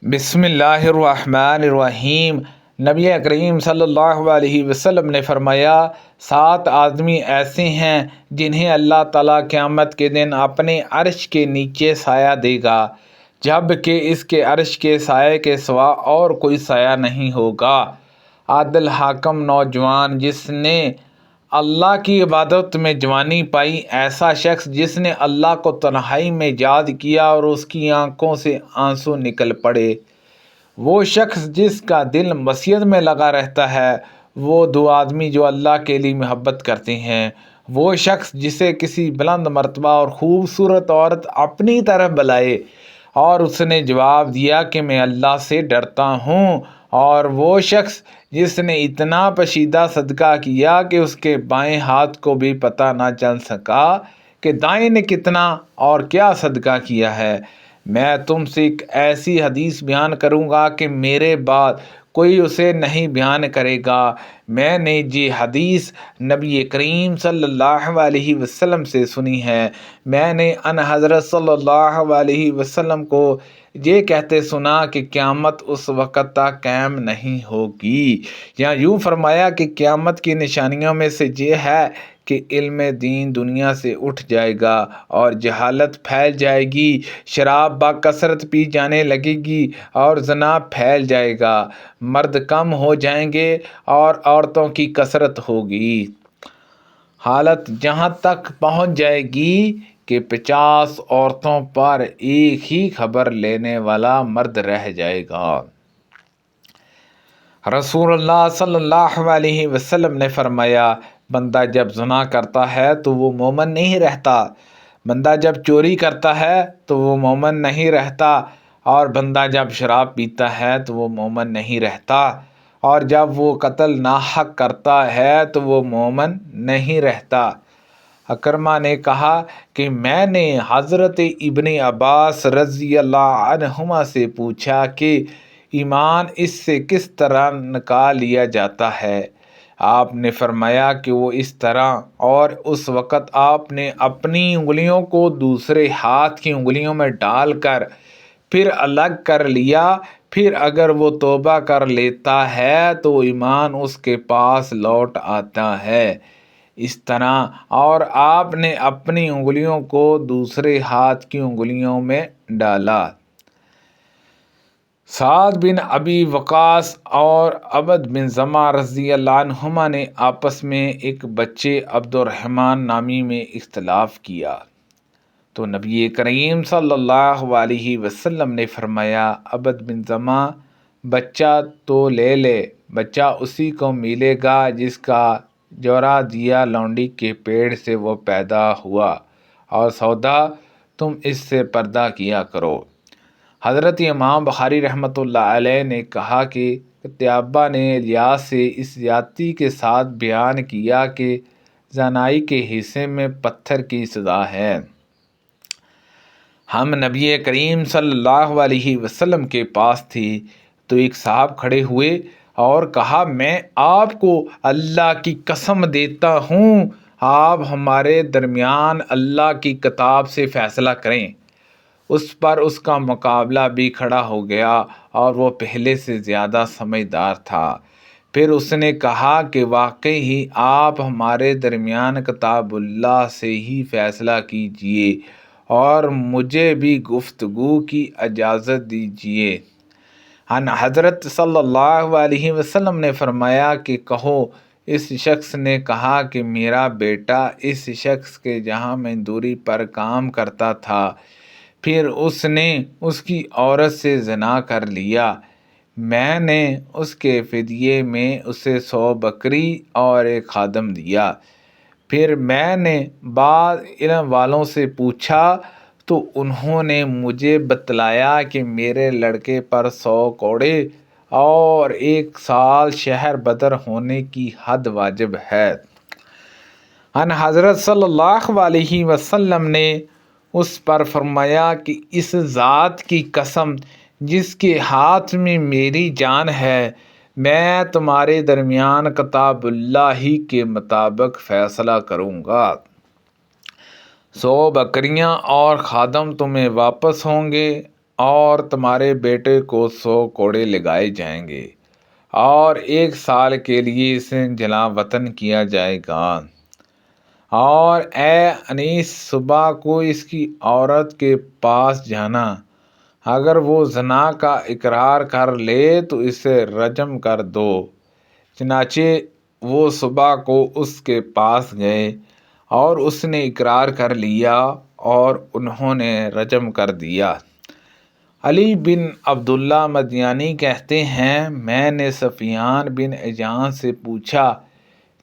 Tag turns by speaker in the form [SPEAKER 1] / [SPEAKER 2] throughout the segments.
[SPEAKER 1] بسم اللہ الرحمن الرحیم۔ نبی کریم صلی اللہ علیہ وسلم نے فرمایا، 7 آدمی ایسے ہیں جنہیں اللہ تعالیٰ قیامت کے دن اپنے عرش کے نیچے سایہ دے گا، جب کہ اس کے عرش کے سائے کے سوا اور کوئی سایہ نہیں ہوگا۔ عادل حاکم نوجوان جس نے اللہ کی عبادت میں جوانی پائی، ایسا شخص جس نے اللہ کو تنہائی میں یاد کیا اور اس کی آنکھوں سے آنسو نکل پڑے، وہ شخص جس کا دل مسجد میں لگا رہتا ہے، وہ 2 آدمی جو اللہ کے لیے محبت کرتے ہیں، وہ شخص جسے کسی بلند مرتبہ اور خوبصورت عورت اپنی طرف بلائے اور اس نے جواب دیا کہ میں اللہ سے ڈرتا ہوں، اور وہ شخص جس نے اتنا پشیدہ صدقہ کیا کہ اس کے بائیں ہاتھ کو بھی پتہ نہ چل سکا کہ دائیں نے کتنا اور کیا صدقہ کیا ہے۔ میں تم سے ایک ایسی حدیث بیان کروں گا کہ میرے بعد کوئی اسے نہیں بیان کرے گا۔ میں نے یہ حدیث نبی کریم صلی اللہ علیہ وسلم سے سنی ہے۔ میں نے ان حضرت صلی اللہ علیہ وسلم کو یہ کہتے سنا کہ قیامت اس وقت تک قائم نہیں ہوگی، یا یوں فرمایا کہ قیامت کی نشانیوں میں سے یہ ہے کہ علم دین دنیا سے اٹھ جائے گا اور جہالت پھیل جائے گی، شراب بکثرت پی جانے لگے گی اور زنا پھیل جائے گا، مرد کم ہو جائیں گے اور عورتوں کی کثرت ہوگی۔ حالت جہاں تک پہنچ جائے گی کہ 50 عورتوں پر ایک ہی خبر لینے والا مرد رہ جائے گا۔ رسول اللہ صلی اللہ علیہ وسلم نے فرمایا، بندہ جب زنا کرتا ہے تو وہ مومن نہیں رہتا، بندہ جب چوری کرتا ہے تو وہ مومن نہیں رہتا، اور بندہ جب شراب پیتا ہے تو وہ مومن نہیں رہتا، اور جب وہ قتل ناحق کرتا ہے تو وہ مومن نہیں رہتا۔ اکرمہ نے کہا کہ میں نے حضرت ابن عباس رضی اللہ عنہما سے پوچھا کہ ایمان اس سے کس طرح نکال لیا جاتا ہے؟ آپ نے فرمایا کہ وہ اس طرح، اور اس وقت آپ نے اپنی انگلیوں کو دوسرے ہاتھ کی انگلیوں میں ڈال کر پھر الگ کر لیا، پھر اگر وہ توبہ کر لیتا ہے تو ایمان اس کے پاس لوٹ آتا ہے، اس طرح، اور آپ نے اپنی انگلیوں کو دوسرے ہاتھ کی انگلیوں میں ڈالا۔ سعد بن ابی وقاص اور عبد بن زمع رضی اللہ عنہما نے آپس میں ایک بچے عبد الرحمن نامی میں اختلاف کیا، تو نبی کریم صلی اللہ علیہ وسلم نے فرمایا، عبد بن زمع، بچہ تو لے لے، بچہ اسی کو ملے گا جس کا جورا دیا لونڈی کے پیڑ سے وہ پیدا ہوا، اور سودا تم اس سے پردہ کیا کرو۔ حضرت امام بخاری رحمۃ اللہ علیہ نے کہا کہ قتیبہ نے الیاس سے اس زیادتی کے ساتھ بیان کیا کہ زنائی کے حصے میں پتھر کی سزا ہے۔ ہم نبی کریم صلی اللہ علیہ وسلم کے پاس تھے تو ایک صاحب کھڑے ہوئے اور کہا، میں آپ کو اللہ کی قسم دیتا ہوں، آپ ہمارے درمیان اللہ کی کتاب سے فیصلہ کریں۔ اس پر اس کا مقابلہ بھی کھڑا ہو گیا اور وہ پہلے سے زیادہ سمجھدار تھا۔ پھر اس نے کہا کہ واقعی ہی آپ ہمارے درمیان کتاب اللہ سے ہی فیصلہ کیجئے اور مجھے بھی گفتگو کی اجازت دیجئے۔ ان حضرت صلی اللہ علیہ وسلم نے فرمایا کہ کہو، اس شخص نے کہا کہ میرا بیٹا اس شخص کے جہاں مزدوری پر کام کرتا تھا، پھر اس نے اس کی عورت سے زنا کر لیا، میں نے اس کے فدیے میں اسے 100 بکری اور ایک خادم دیا۔ پھر میں نے بعض علم والوں سے پوچھا تو انہوں نے مجھے بتلایا کہ میرے لڑکے پر 100 کوڑے اور 1 سال شہر بدر ہونے کی حد واجب ہے۔ ان حضرت صلی اللہ علیہ وسلم نے اس پر فرمایا کہ اس ذات کی قسم جس کے ہاتھ میں میری جان ہے، میں تمہارے درمیان کتاب اللہ ہی کے مطابق فیصلہ کروں گا۔ 100 بکریاں اور خادم تمہیں واپس ہوں گے اور تمہارے بیٹے کو 100 کوڑے لگائے جائیں گے اور 1 سال کے لیے اسے جلا وطن کیا جائے گا۔ اور اے انیس، صبح کو اس کی عورت کے پاس جانا، اگر وہ زنا کا اقرار کر لے تو اسے رجم کر دو۔ چنانچہ وہ صبح کو اس کے پاس گئے اور اس نے اقرار کر لیا اور انہوں نے رجم کر دیا۔ علی بن عبداللہ مدینی کہتے ہیں، میں نے سفیان بن عیان سے پوچھا،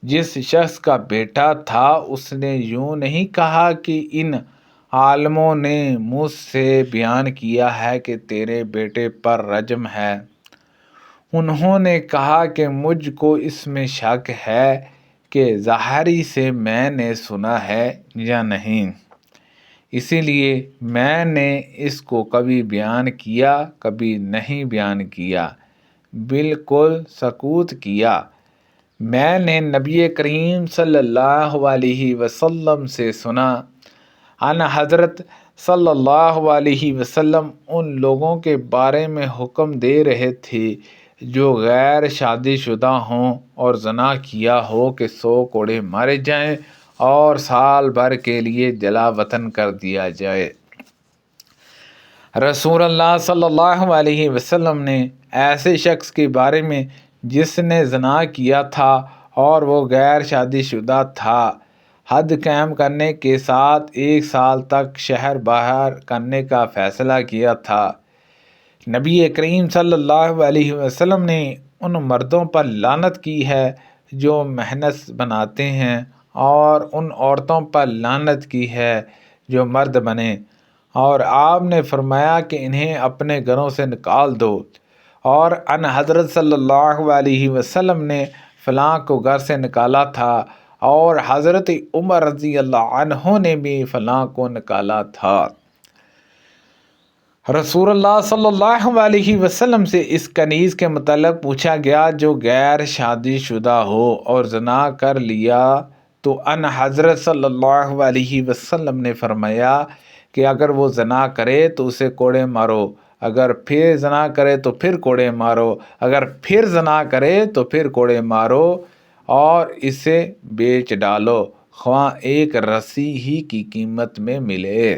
[SPEAKER 1] جس شخص کا بیٹا تھا اس نے یوں نہیں کہا کہ ان عالموں نے مجھ سے بیان کیا ہے کہ تیرے بیٹے پر رجم ہے؟ انہوں نے کہا کہ مجھ کو اس میں شک ہے کہ ظاہری سے میں نے سنا ہے یا نہیں، اسی لیے میں نے اس کو کبھی بیان کیا کبھی نہیں بیان کیا، بالکل سکوت کیا۔ میں نے نبی کریم صلی اللہ علیہ وسلم سے سنا، ان حضرت صلی اللہ علیہ وسلم ان لوگوں کے بارے میں حکم دے رہے تھے جو غیر شادی شدہ ہوں اور زنا کیا ہو کہ 100 کوڑے مارے جائیں اور سال بھر کے لیے جلا وطن کر دیا جائے۔ رسول اللہ صلی اللہ علیہ وسلم نے ایسے شخص کے بارے میں جس نے زنا کیا تھا اور وہ غیر شادی شدہ تھا، حد قائم کرنے کے ساتھ 1 سال تک شہر باہر کرنے کا فیصلہ کیا تھا۔ نبی کریم صلی اللہ علیہ وسلم نے ان مردوں پر لعنت کی ہے جو محنت بناتے ہیں، اور ان عورتوں پر لعنت کی ہے جو مرد بنے، اور آپ نے فرمایا کہ انہیں اپنے گھروں سے نکال دو۔ اور ان حضرت صلی اللہ علیہ وسلم نے فلاں کو گھر سے نکالا تھا، اور حضرت عمر رضی اللہ عنہ نے بھی فلاں کو نکالا تھا۔ رسول اللہ صلی اللہ علیہ وسلم سے اس کنیز کے متعلق پوچھا گیا جو غیر شادی شدہ ہو اور زنا کر لیا، تو ان حضرت صلی اللہ علیہ وسلم نے فرمایا کہ اگر وہ زنا کرے تو اسے کوڑے مارو، اگر پھر زنا کرے تو پھر کوڑے مارو، اگر پھر زنا کرے تو پھر کوڑے مارو، اور اسے بیچ ڈالو، خواہ 1 رسی ہی کی قیمت میں ملے۔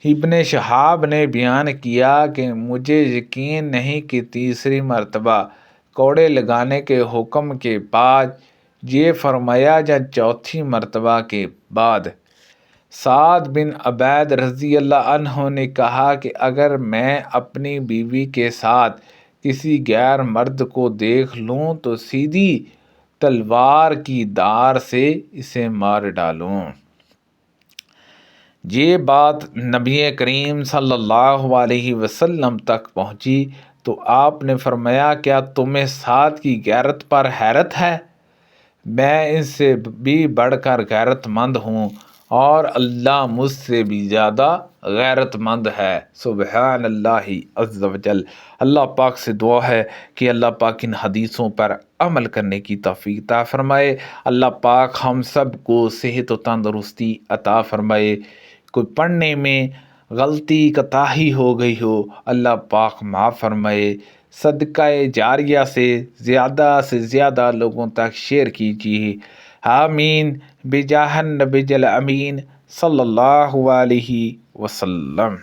[SPEAKER 1] ابن شہاب نے بیان کیا کہ مجھے یقین نہیں کہ تیسری مرتبہ کوڑے لگانے کے حکم کے بعد یہ فرمایا یا چوتھی مرتبہ کے بعد۔ سعد بن عبید رضی اللہ عنہ نے کہا کہ اگر میں اپنی بیوی کے ساتھ کسی غیر مرد کو دیکھ لوں تو سیدھی تلوار کی دھار سے اسے مار ڈالوں۔ یہ بات نبی کریم صلی اللہ علیہ وسلم تک پہنچی تو آپ نے فرمایا، کیا تمہیں سعد کی غیرت پر حیرت ہے؟ میں ان سے بھی بڑھ کر غیرت مند ہوں اور اللہ مجھ سے بھی زیادہ غیرت مند ہے۔ سبحان اللہ عز و جل۔ اللہ پاک سے دعا ہے کہ اللہ پاک ان حدیثوں پر عمل کرنے کی توفیق عطا فرمائے۔ اللہ پاک ہم سب کو صحت و تندرستی عطا فرمائے۔ کوئی پڑھنے میں غلطی کوتاہی ہو گئی ہو، اللہ پاک معاف فرمائے۔ صدقہ جاریہ سے زیادہ لوگوں تک شیئر کیجیے۔ آمین بجاہ النبی الامین صلی اللہ علیہ وسلم۔